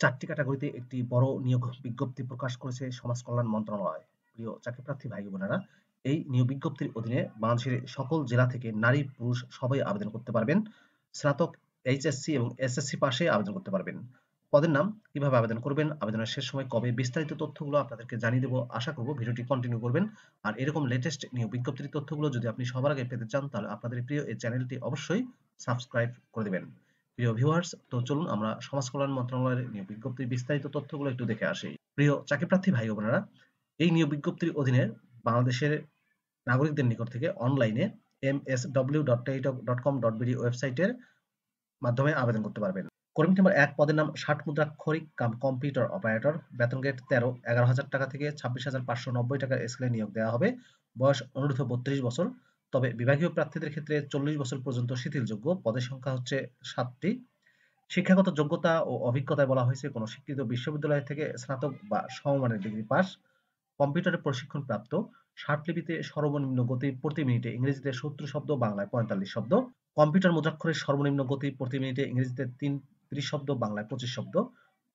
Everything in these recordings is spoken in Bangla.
4টি ক্যাটাগরিতে একটি বড় নিয়োগ বিজ্ঞপ্তি প্রকাশ করেছে সমাজ কল্যাণ মন্ত্রণালয়। প্রিয় চাকরিপ্রার্থী ভাই বোনেরা, এই নিয়োগ বিজ্ঞপ্তির অধীনে বাংলাদেশের সকল জেলা থেকে নারী পুরুষ সবাই আবেদন করতে পারবেন। স্নাতক, এইচএসসি এবং এসএসসি পাশে আবেদন করতে পারবেন। পদের নাম, কিভাবে আবেদন করবেন, আবেদনের শেষ সময় কবে, বিস্তারিত তথ্যগুলো আপনাদেরকে জানিয়ে দেবো। আশা করব ভিডিওটি কন্টিনিউ করবেন। আর এরকম লেটেস্ট নিয়োগ বিজ্ঞপ্তির তথ্যগুলো যদি আপনি সবার আগে পেতে চান, তাহলে আপনাদের প্রিয় এই চ্যানেলটি অবশ্যই সাবস্ক্রাইব করে দেবেন। প্রিয় ভিউয়ার্স, তো চলুন আমরা সমাজ কল্যাণ মন্ত্রণালয়ের নিয়োগ বিজ্ঞপ্তির বিস্তারিত তথ্যগুলো একটু দেখে আসি। প্রিয় চাকরিপ্রার্থী ভাই ও বোনেরা, এই নিয়োগ বিজ্ঞপ্তির অধীনে বাংলাদেশের নাগরিকদের নিকট থেকে অনলাইনে msw.টেলিটক.com.bd ওয়েবসাইটের মাধ্যমে আবেদন করতে পারবেন। কর্মী নাম্বার 1, পদের নাম 60 মুদ্রাক্ষরিক কাম কম্পিউটার অপারেটর। বেতন গ্রেড 13, 11,000 টাকা থেকে 26,590 টাকার স্কেলে নিয়োগ দেওয়া হবে। বয়স অনূর্ধ্ব 32 বছর, তবে বিভাগীয় প্রার্থীদের ক্ষেত্রে 40 বছর পর্যন্ত শিথিলযোগ্য। পদের সংখ্যা হচ্ছে 7টি। শিক্ষাগত যোগ্যতা ও অভিজ্ঞতায় বলা হয়েছে কোনো স্বীকৃত বিশ্ববিদ্যালয় থেকে স্নাতক বা সমমানের ডিগ্রি পাস, কম্পিউটারে প্রশিক্ষণ প্রাপ্ত, স্মার্টলিপিতে সর্বনিম্ন গতি প্রতি মিনিটে ইংরেজিতে 70 শব্দ, বাংলায় 45 শব্দ, কম্পিউটার মুদ্রাক্ষরের সর্বনিম্ন গতি প্রতি মিনিটে ইংরেজিতে 30 শব্দ, বাংলায় 25 শব্দ,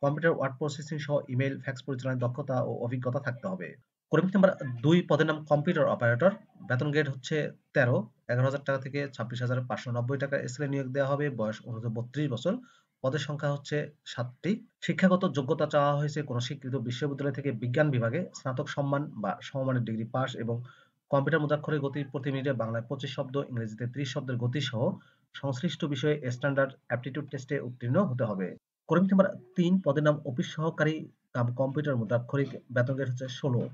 কম্পিউটার ওয়ার্ড প্রসেসিং সহ ইমেইল, ফ্যাক্স পরিচালনায় দক্ষতা ও অভিজ্ঞতা থাকতে হবে। কর্মী নাম্বার 2, পদের নাম কম্পিউটার অপারেটর। বেতন গ্রেড হচ্ছে 13, 11,000 টাকা থেকে 26,590 টাকা স্কেলে নিয়োগ দেওয়া হবে। বয়স অনূর্ধ্ব 32 বছর। পদের সংখ্যা হচ্ছে 7টি। শিক্ষাগত যোগ্যতা চাওয়া হয়েছে কোনো স্বীকৃত বিশ্ববিদ্যালয় থেকে বিজ্ঞান বিভাগে স্নাতক সম্মান বা সমমানের ডিগ্রি পাস এবং কম্পিউটার মুদ্রাক্ষরের গতি প্রতি মিনিটে বাংলায় 25 শব্দ, ইংরেজিতে 30 শব্দের গতি সহ সংশ্লিষ্ট বিষয়ে স্ট্যান্ডার্ড অ্যাপটিটিউড টেস্টে উত্তীর্ণ হতে হবে। কর্মী নাম্বার 3, পদের নাম অফিস সহকারী কাম কম্পিউটার মুদ্রাক্ষরিক। বেতন গ্রেড হচ্ছে 16,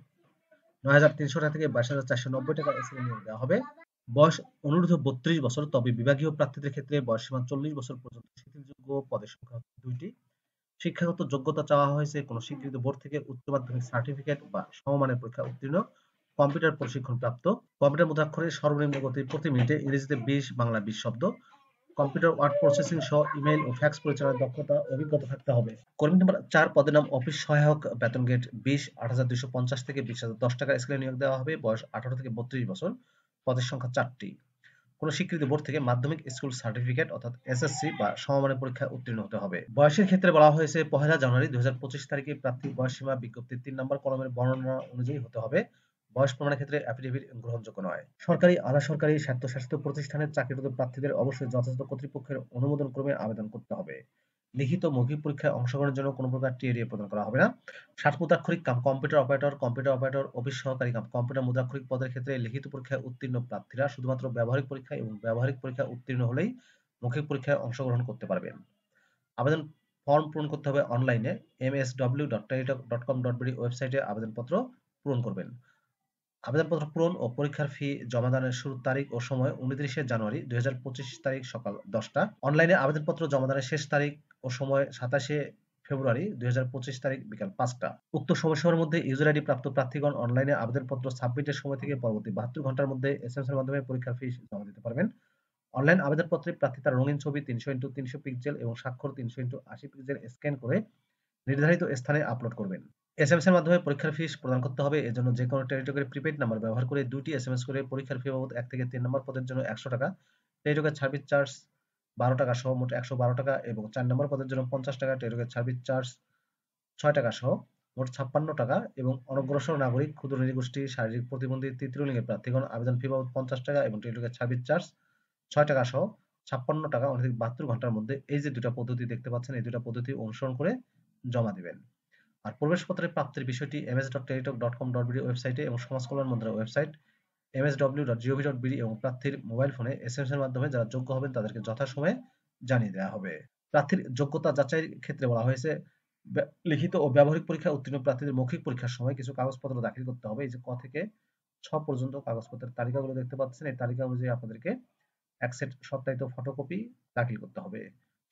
9,300 টাকা থেকে 22,490 টাকা স্কেলে নিয়োগ দেওয়া হবে। বয়স অনূর্ধ্ব 32 বছর, তবে বিভাগীয় প্রার্থীদের ক্ষেত্রে বয়সসীমা 40 বছর পর্যন্ত শিথিলযোগ্য। পদের সংখ্যা 2টি। শিক্ষাগত যোগ্যতা চাওয়া হয়েছে কোনো স্বীকৃত বোর্ড থেকে উচ্চ মাধ্যমিক সার্টিফিকেট বা সমমানের পরীক্ষা উত্তীর্ণ, কম্পিউটার প্রশিক্ষণ প্রাপ্ত, কম্পিউটার মুদ্রাক্ষরের সর্বনিম্ন গতি প্রতি মিনিটে ইংরেজিতে 20, বাংলা 20 শব্দ, কম্পিউটার ওয়ার্ড প্রসেসিং সহ ইমেইল ও ফ্যাক্স পরিচালনার দক্ষতা অভিজ্ঞতা থাকতে হবে। কর্মী নাম্বার 4, পদের নাম অফিস সহায়ক। বেতন গ্রেড 20, 8,250 থেকে 20,010 টাকা স্কেলে নিয়োগ দেওয়া হবে। বয়স 18 থেকে 32 বছর। পদের সংখ্যা 4টি। কোন স্বীকৃত বোর্ড থেকে মাধ্যমিক স্কুল সার্টিফিকেট অর্থাৎ এসএসসি বা সমমানের পরীক্ষায় উত্তীর্ণ হতে হবে। বয়সের ক্ষেত্রে বলা হয়েছে 1 জানুয়ারি 2025 তারিখে প্রার্থীর বয়সসীমা বিজ্ঞপ্তির 3 নম্বর কলমের বর্ণনা অনুযায়ী হতে হবে। বয়স প্রমাণের ক্ষেত্রে অ্যাফিডেভিট গ্রহণযোগ্য নয়। সরকারি, আধা সরকারি, স্বায়ত্তশাসিত প্রতিষ্ঠানের চাকরিরত প্রার্থীদের অবশ্যই যথাযথ কর্তৃপক্ষের অনুমোদন ক্রমে আবেদন করতে হবে। লিখিত মৌখিক পরীক্ষায় অংশগ্রহণের জন্য কোনো প্রকার টিএডিএ প্রদান করা হবে না। 60 মুদ্রাক্ষরিক কাম কম্পিউটার অপারেটর, অফিস সহকারী কাম কম্পিউটার মুদ্রাক্ষরিক পদের ক্ষেত্রে লিখিত পরীক্ষায় উত্তীর্ণ প্রার্থীরা শুধুমাত্র ব্যবহারিক পরীক্ষা এবং ব্যবহারিক পরীক্ষায় উত্তীর্ণ হলেই মৌখিক পরীক্ষায় অংশগ্রহণ করতে পারবেন। আবেদন ফর্ম পূরণ করতে হবে অনলাইনে msw.টেলিটক.com.bd ওয়েবসাইটে আবেদনপত্র পূরণ করবেন। আবেদনপত্র পূরণ ও পরীক্ষার ফি জমা দানের শুরুর তারিখ ও সময় 29 জানুয়ারি 2025 তারিখ সকাল 10টা। অনলাইনে আবেদনপত্র জমা দানের শেষ তারিখ ও সময় 27 ফেব্রুয়ারি 2025 তারিখ বিকাল 5টা। উক্ত সময়সীমার মধ্যে ইউজার আইডি প্রাপ্ত প্রার্থীগণ অনলাইনে আবেদনপত্র সাবমিটের সময় থেকে পরবর্তী 72 ঘন্টার মধ্যে এসএমএস এর মাধ্যমে পরীক্ষার ফি জমা দিতে পারবেন। অনলাইন আবেদনপত্রে প্রার্থী তার রঙিন ছবি 300x300 পিক্সেল এবং স্বাক্ষর 300x80 পিক্সেল স্ক্যান করে নির্ধারিত স্থানে আপলোড করবেন। এসএমএস এর মাধ্যমে পরীক্ষার ফি প্রদান করতে হবে। এজন্য যে কোনো টেলিটকের প্রিপেইড নাম্বার ব্যবহার করে 2টি এসএমএস করে পরীক্ষার ফি বাবদ 1 থেকে 3 নম্বর পদের জন্য 100 টাকা, টেলিটকের সার্ভিস চার্জ 12 টাকা সহ মোট 112 টাকা এবং 4 নম্বর পদের জন্য 50 টাকা, টেলিটকের সার্ভিস চার্জ 6 টাকা সহ মোট 56 টাকা এবং অনগ্রসর নাগরিক, ক্ষুদ্র নৃগোষ্ঠী, শারীরিক প্রতিবন্ধী, তৃতীয় লিঙ্গের প্রার্থীগণ আবেদন ফি বাবদ 50 টাকা এবং টেলিটকের সার্ভিস চার্জ 6 টাকা সহ 56 টাকা অনধিক 72 ঘন্টার মধ্যে এই যে দুটো পদ্ধতি দেখতে পাচ্ছেন, এই দুটো পদ্ধতি অনুসরণ করে জমা দিবেন। আর প্রবেশপত্রের প্রাপ্তির বিষয়টি ms.টেলিটক.com.bd ওয়েবসাইটে এবং সমাজ কল্যাণ মন্ত্রণালয়ের ওয়েবসাইট msw.gov.bd এবং প্রার্থীর মোবাইল ফোনে এসএমএস এর মাধ্যমে যারা যোগ্য হবেন তাদেরকে যথাসময়ে জানিয়ে দেওয়া হবে। প্রার্থীর যোগ্যতা যাচাইয়ের ক্ষেত্রে বলা হয়েছে লিখিত ও ব্যবহারিক পরীক্ষায় উত্তীর্ণ প্রার্থীদের মৌখিক পরীক্ষার সময় কিছু কাগজপত্র দাখিল করতে হবে। এই যে ক থেকে 6 পর্যন্ত কাগজপত্রের তালিকাগুলো দেখতে পাচ্ছেন, এই তালিকা অনুযায়ী আপনাদেরকে এক সেট সত্যায়িত ফটোকপি দাখিল করতে হবে।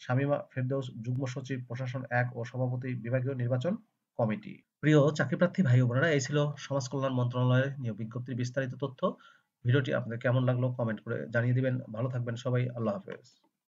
শামীমা ফেরদৌস, যুগ্ম সচিব, প্রশাসন 1 ও সভাপতি, বিভাগীয় নির্বাচন কমিটি। প্রিয় চাকরিপ্রার্থী ভাই ও বোনেরা, এই ছিল সমাজ কল্যাণ মন্ত্রণালয়ের নিয়োগ বিজ্ঞপ্তির বিস্তারিত তথ্য। ভিডিওটি আপনাদের কেমন লাগলো কমেন্ট করে জানিয়ে দিবেন। ভালো থাকবেন সবাই। আল্লাহ হাফেজ।